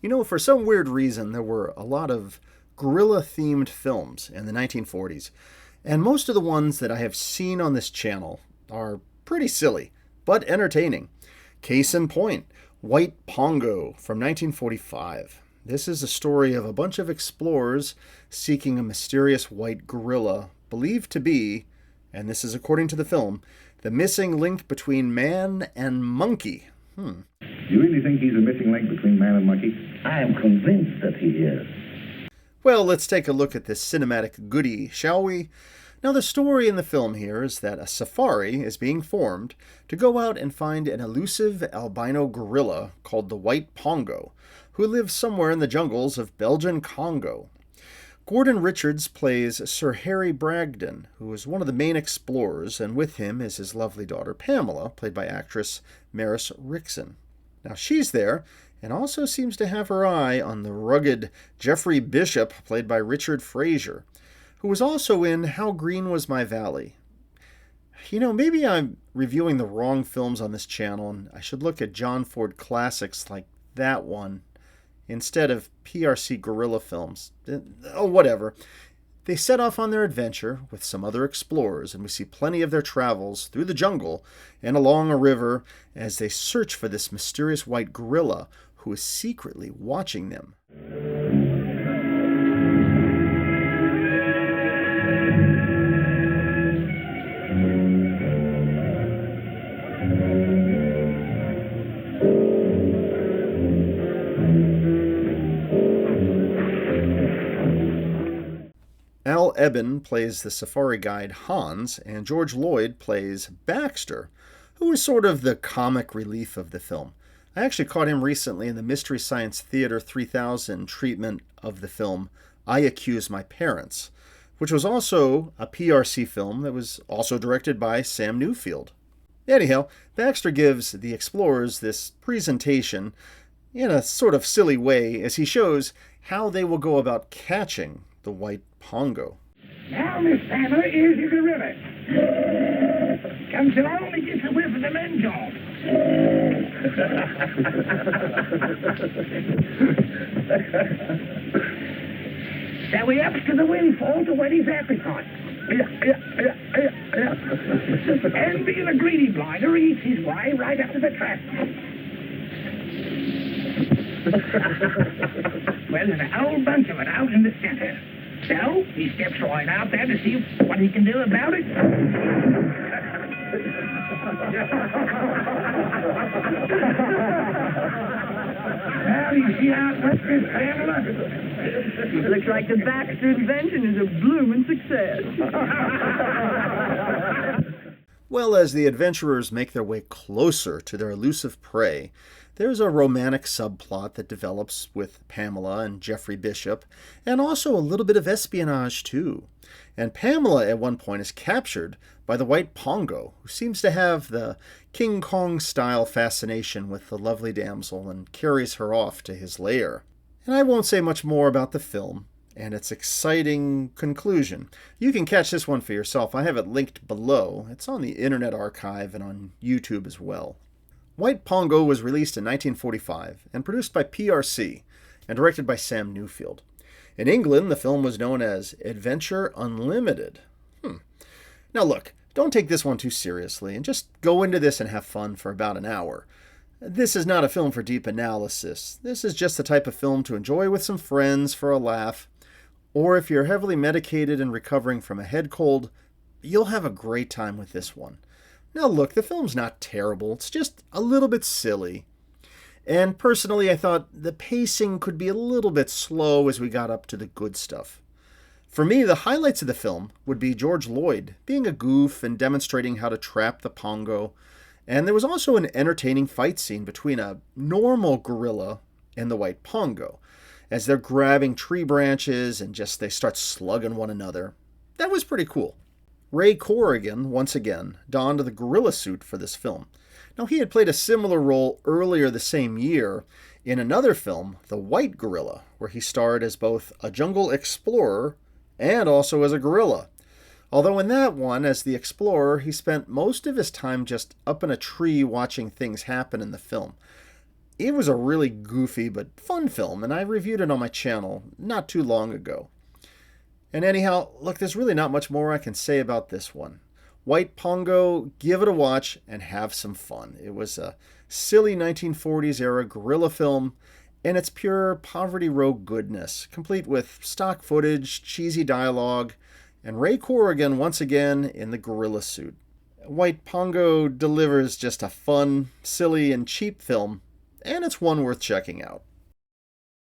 You know, for some weird reason, there were a lot of gorilla-themed films in the 1940s, and most of the ones that I have seen on this channel are pretty silly, but entertaining. Case in point, White Pongo from 1945. This is a story of a bunch of explorers seeking a mysterious white gorilla, believed to be, and this is according to the film, the missing link between man and monkey. You really think he's a missing link between man and monkey? I am convinced that he is. Well, let's take a look at this cinematic goodie, shall we? Now, the story in the film here is that a safari is being formed to go out and find an elusive albino gorilla called the White Pongo, who lives somewhere in the jungles of Belgian Congo. Gordon Richards plays Sir Harry Bragdon, who is one of the main explorers, and with him is his lovely daughter Pamela, played by actress Maris Rickson. Now, she's there, and also seems to have her eye on the rugged Geoffrey Bishop, played by Richard Fraser, who was also in How Green Was My Valley. You know, maybe I'm reviewing the wrong films on this channel, and I should look at John Ford classics like that one instead of PRC guerrilla films. Oh, whatever. They set off on their adventure with some other explorers, and we see plenty of their travels through the jungle and along a river as they search for this mysterious white gorilla who is secretly watching them. Al Eben plays the safari guide Hans, and George Lloyd plays Baxter, who is sort of the comic relief of the film. I actually caught him recently in the Mystery Science Theater 3000 treatment of the film I Accuse My Parents, which was also a PRC film that was also directed by Sam Newfield. Anyhow, Baxter gives the explorers this presentation in a sort of silly way as he shows how they will go about catching the White Pongo. Now, Miss Pamela, here's your gorilla. Come till I only get a whiff of the men job. So we ups to the windfall to whet his appetite. And being a greedy blinder, he eats his way right up to the trap. Well, there's a whole bunch of it out in the center. So, he steps right out there to see what he can do about it. Well, you see how it looks, Miss Pamela? Looks like the Baxter invention is a blooming success. Well, as the adventurers make their way closer to their elusive prey, there's a romantic subplot that develops with Pamela and Geoffrey Bishop, and also a little bit of espionage too. And Pamela at one point is captured by the White Pongo, who seems to have the King Kong-style fascination with the lovely damsel and carries her off to his lair. And I won't say much more about the film and its exciting conclusion. You can catch this one for yourself. I have it linked below. It's on the Internet Archive and on YouTube as well. White Pongo was released in 1945 and produced by PRC and directed by Sam Newfield. In England, the film was known as Adventure Unlimited. Now look, don't take this one too seriously and just go into this and have fun for about an hour. This is not a film for deep analysis. This is just the type of film to enjoy with some friends for a laugh, or if you're heavily medicated and recovering from a head cold, you'll have a great time with this one. Now look, the film's not terrible, it's just a little bit silly. And personally, I thought the pacing could be a little bit slow as we got up to the good stuff. For me, the highlights of the film would be George Lloyd being a goof and demonstrating how to trap the Pongo, and there was also an entertaining fight scene between a normal gorilla and the White Pongo, as they're grabbing tree branches and they start slugging one another. That was pretty cool. Ray Corrigan, once again, donned the gorilla suit for this film. Now, he had played a similar role earlier the same year in another film, The White Gorilla, where he starred as both a jungle explorer and also as a gorilla. Although in that one, as the explorer, he spent most of his time just up in a tree watching things happen in the film. It was a really goofy but fun film, and I reviewed it on my channel not too long ago. And anyhow, look, there's really not much more I can say about this one. White Pongo, give it a watch and have some fun. It was a silly 1940s era guerrilla film, and it's pure Poverty Row goodness, complete with stock footage, cheesy dialogue, and Ray Corrigan once again in the gorilla suit. White Pongo delivers just a fun, silly, and cheap film, and it's one worth checking out.